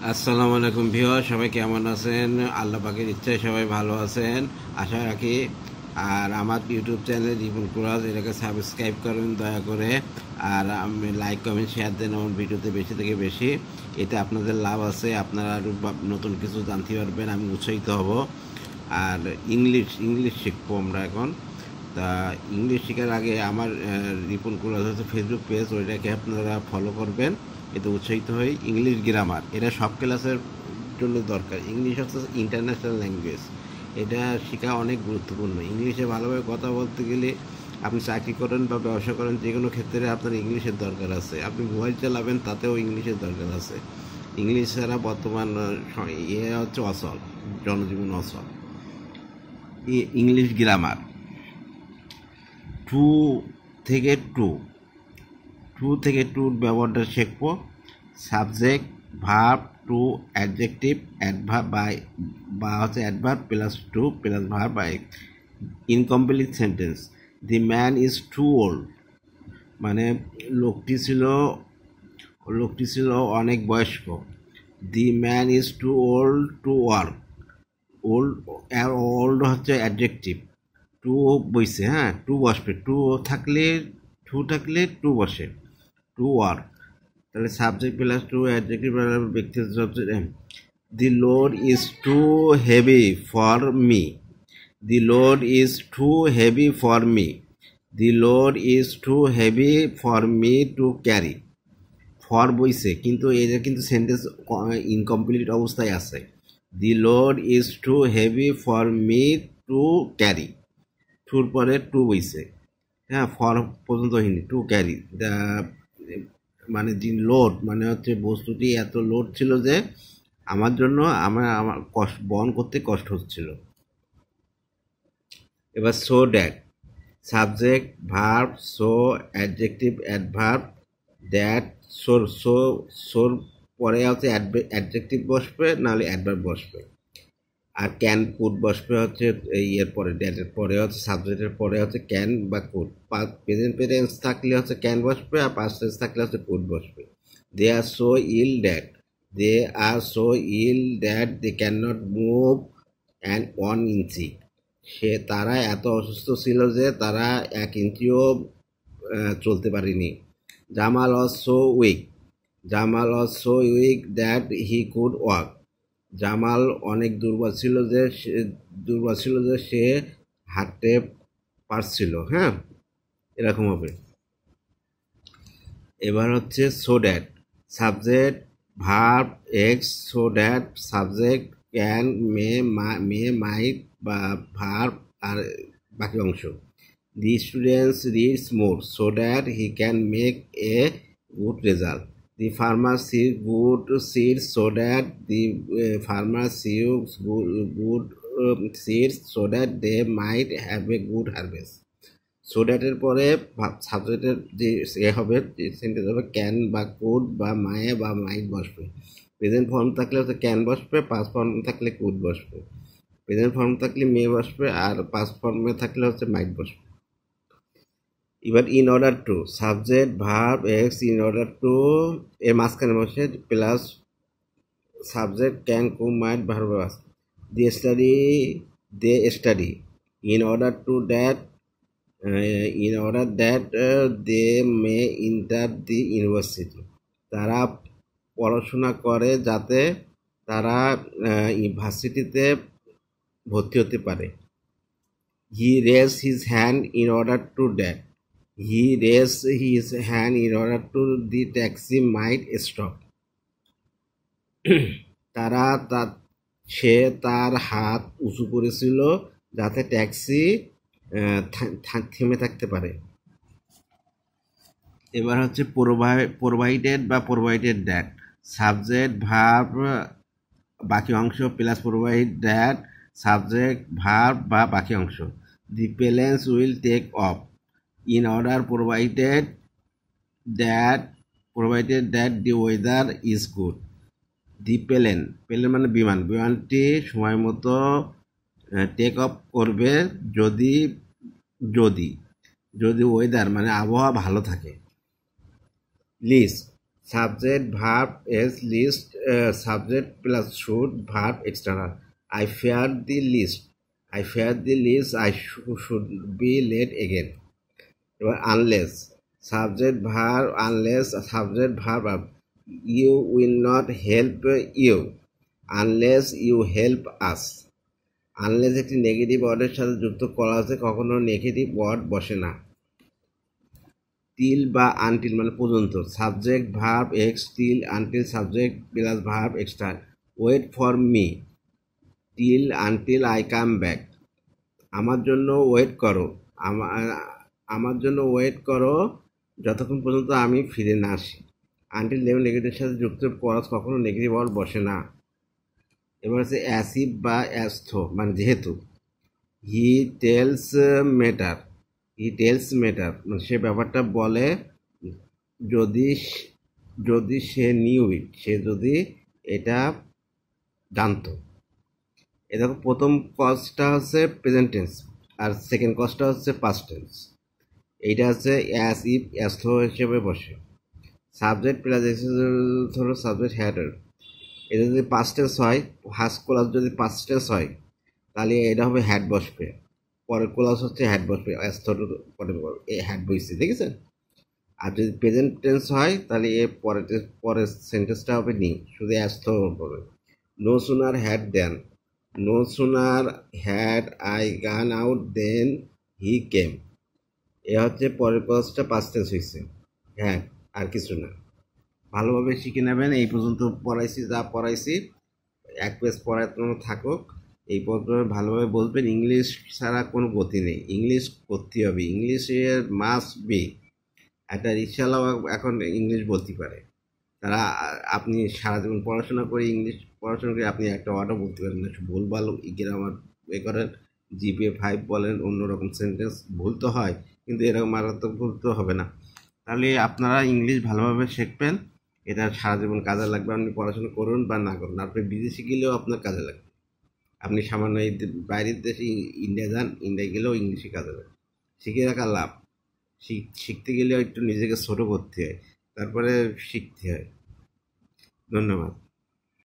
আসসালামু আলাইকুম ভিউয়ার, সবাই কেমন আছেন? আল্লাহ পাকের ইচ্ছায় সবাই ভালো আছেন আশা রাখি। আর আমার ইউটিউব চ্যানেল রিপন কুরাজ, এটাকে সাবস্ক্রাইব করুন দয়া করে। আর আমি লাইক কমেন্ট শেয়ার দেন আমার ভিডিওতে বেশি থেকে বেশি। এতে আপনাদের লাভ আছে, আপনারা আরও নতুন কিছু জানতে পারবেন, আমি উৎসাহিত হব। আর ইংলিশ শিখবো আমরা এখন। তা ইংলিশ শেখার আগে আমার রিপন কুরাজ হচ্ছে ফেসবুক পেজ, ওইটাকে আপনারা ফলো করবেন। এতে উৎসাহিত হই। ইংলিশ গ্রামার এটা সব ক্লাসের জন্য দরকার। ইংলিশ হচ্ছে ইন্টারন্যাশনাল ল্যাঙ্গুয়েজ, এটা শেখা অনেক গুরুত্বপূর্ণ। ইংলিশে ভালোভাবে কথা বলতে গেলে আপনি চাকরি করেন বা ব্যবসা করেন, যে কোনো ক্ষেত্রে আপনার ইংলিশের দরকার আছে। আপনি মোবাইল চালাবেন, তাতেও ইংলিশের দরকার আছে। ইংলিশ ছাড়া বর্তমান হচ্ছে অচল, জনজীবন অচল। ইংলিশ গ্রামার টু থেকে টু টুর ব্যবহারটা শিখবো। Subject, verb, too, adjective, adverb বা হচ্ছে adverb plus too plus verb by incomplete sentence. The man is too old, মানে লোকটি ছিল লোকটি ছিল অনেক বয়স্ক। The man is too old to work. Old old হচ্ছে অ্যাডজেক্টিভ। টু বসে, হ্যাঁ, টু বসবে। টু থাকলে টু বসে। টু ওয়ার্ক, তাহলে সাবজেক্ট প্লাস টু অ্যাডজেক্টিভ ব্যক্তি subject. The load is too heavy for me. The load is too heavy for me. The load is too heavy for me to carry. For বইছে, কিন্তু এদের কিন্তু sentence incomplete অবস্থায় আছে। The load is too heavy for me to carry. টুর পরে to বইছে, হ্যাঁ, ফর পর্যন্ত হয়নি, টু ক্যারি দ্য, মানে দি লোড মানে হচ্ছে বস্তুটি এত লোড ছিল যে আমার জন্য আমার কষ্ট বহন করতে কষ্ট হচ্ছিল। এবার so that, subject, verb, so, adjective, adverb, that, সোর পরে হচ্ছে অ্যাডজেক্টিভ বসবে, নাহলে অ্যাডভার্ব বসবে। আর ক্যান কুড বসবে হচ্ছে এর পরে, ড্যাটের পরে হচ্ছে সাবজেক্টের পরে হচ্ছে ক্যান বা কুড। প্রেজেন্ট টেন্স থাকলে হচ্ছে ক্যান বসবে, আর পাস্ট টেন্স থাকলে হচ্ছে কুড বসবে। They are so ill that, they are so ill that they can not move and 1 inch. তারা এত অসুস্থ ছিল যে তারা 1 ইঞ্চিও চলতে পারেনি। Jamal was so weak, Jamal was so weak that he could walk. Jamal অনেক দুর্বল ছিল যে সে হাঁটতে পারছিল, হ্যাঁ, এরকম হবে। এবার হচ্ছে so that, subject, verb, x, so that, subject, can, might বা ভার্ব, আর বাকি অংশ। The students reads more so that he can make a good result. The farmer seeds good seeds so that the farmer seeds good seeds so that they might have a good harvest. So that এর পরে সাবজেক্টের যে হবে, sentence হবে can বা could বা মায়ে বা মাইট বসবে। প্রেজেন্ট ফর্ম থাকলে হচ্ছে ক্যান বসবে, পাস্ট ফর্ম থাকলে কুড বসবে। প্রেজেন্ট ফর্ম থাকলে মে বসবে, আর পাস্ট ফর্মে থাকলে হচ্ছে মাইট বসবে। এবার in order to, subject, verb, x, in order to এর মাঝখানে বসে plus subject, can, could, might, verb আছে। They study in order to that they may enter the university. তারা পড়াশোনা করে যাতে তারা ইউনিভার্সিটিতে ভর্তি হতে পারে। He raise his hand in order to that, he raise his hand in order to the taxi might stop. তারা সে তার হাত উঁচু করেছিল যাতে ট্যাক্সি থেমে থাকতে পারে। এবার হচ্ছে প্রোভাইডেড বা প্রোভাইডেড দ্যাট, সাবজেক্ট, ভার্ব, বাকি অংশ plus provide that, subject, verb বা বাকি অংশ। The planes will take off in order provided the weather is good. The plane মানে বিমানটি সময় মতো টেক অফ করবে যদি যদি যদি ওয়েদার মানে আবহাওয়া ভালো থাকে। List, Subject verb is least, subject plus should verb external. I fear the least. I fear the least I should be late again. এবার unless subject verb unless subject verb you will not help you unless you help us. Unless একটি negative ওয়ার্ডের সাথে যুক্ত করা আছে, কখনো negative word বসে না। টিল বা আনটিল মানে পর্যন্ত, subject verb ex till until subject plus verb extra. Wait for me till until I come back, আমার জন্য ওয়েট করো, আমার জন্য ওয়েট করো যতক্ষণ পর্যন্ত আমি ফিরে না আসি। আনটিল লেভেল নেগেটিভের সাথে যুক্ত করা কখনো নেগেটিভ ওয়ার্ড বসে না। এবার হচ্ছে অ্যাসিভ বা অ্যাস্থো মানে যেহেতু। He tells matter, he tells matter মানে সে ব্যাপারটা বলে, যদি যদি সে নিউ ইট সে যদি এটা জানতো। এটা প্রথম কজটা হচ্ছে প্রেজেন্ট টেন্স আর সেকেন্ড কজটা হচ্ছে পাস্ট টেন্স। এইটা হচ্ছে অ্যাস ইফ অ্যাস্থো হিসেবে বসে। সাবজেক্ট প্লাস ধরো সাবজেক্ট হ্যাডার, এটা যদি পাস্ট টেন্স হয়, ফার্স্ট ক্লাস যদি পাস্ট টেন্স হয় তাহলে এটা হবে হ্যাড বসবে, পরের ক্লাস হচ্ছে হ্যাড বসবে, অ্যাস্থোর পরে হ্যাড বসছে, দেখেছেন। আর যদি প্রেজেন্ট টেন্স হয় তাহলে এর পরের সেন্টেন্সটা হবে নি, শুধু অ্যাস্থো হবে। No sooner had then, no sooner had I gone out then he came. এ হচ্ছে পরের ক্লাসটা পাস্ট টেন্স হয়েছে, হ্যাঁ আর কিছু না। ভালোভাবে শিখে নেবেন। এই পর্যন্ত পড়াইছি, যা পড়াইছি এক পেজ পড়ানো থাকুক। এই পর্যন্ত ভালোভাবে বলবেন। ইংলিশ ছাড়া কোনো গতি নেই, ইংলিশ করতে হবে, ইংলিশের মাস্ট বি। একটা রিক্সাওয়ালাও এখন ইংলিশ বলতে পারে। তারা আপনি সারা জীবন পড়াশোনা করে ইংলিশ পড়াশোনা করে আপনি একটা ওয়ার্ডও বলতে পারেন না, ভুলভাল গ্রামার এ করেন, জিপিএ 5 বলেন, অন্যরকম সেন্টেন্স ভুল তো হয়, কিন্তু এরকম মারাত্মক ভুল তো হবে না। তাহলে আপনারা ইংলিশ ভালোভাবে শিখবেন, এটা সারা জীবন কাজে লাগবে। আপনি পড়াশোনা করুন বা না করুন, আপনি বিদেশে গেলেও আপনার কাজে লাগবে। আপনি সামান্য এই বাইরের দেশে ইন্ডিয়া যান, ইন্ডিয়া গেলেও ইংলিশে কাজে লাগবে। শিখে রাখা লাভ। শিখতে গেলেও একটু নিজেকে ছোট করতে হয়, তারপরে শিখতে হয়। ধন্যবাদ।